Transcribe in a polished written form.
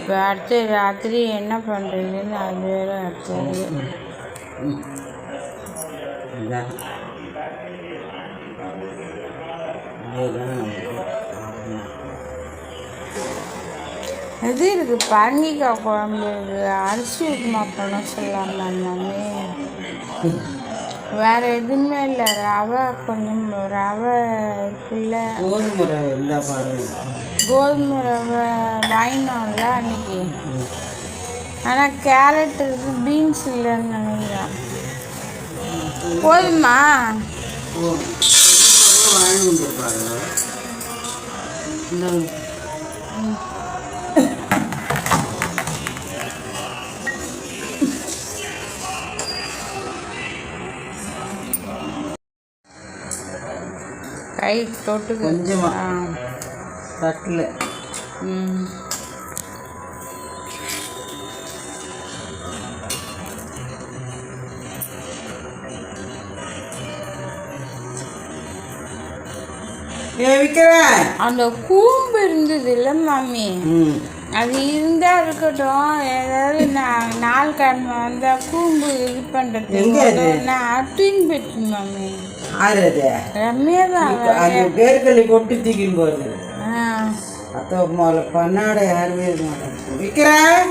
இப்போ அடுத்து ராத்திரி என்ன பண்ணுறதுன்னு அது வேறு அடுத்தது. இது இருக்குது, பரங்கிக்காய் குழம்பு இருக்குது, அரிசி உப்புமா பண்ண சொல்லலாமா எல்லாமே. வேறு எதுவுமே இல்லை, ரவை கொஞ்சம் ரவை இருக்குல்ல, கோதுமை ரவை வாங்கினோம்ல அன்னைக்கு. ஆனால் கேரட் இருக்குது, பீன்ஸ் இல்லைன்னு நினைக்கிறேன். போதுமா? கை தொட்டு கொஞ்சமாக தட்டில் அந்த கூம்பு இருந்தது இல்லை மாமி, அது இருந்தால் இருக்கட்டும். ஏதாவது நாள் கிழமை வந்தால் கூம்பு இது பண்ணுறது நான் தூக்கி போயிடுச்சு மாமி. ரம்யா தான் பேர்களை கொட்டு தூக்கின்னு போகிறது. அத்த முதல்ல பண்ணாட யாருமே விற்கிறேன்.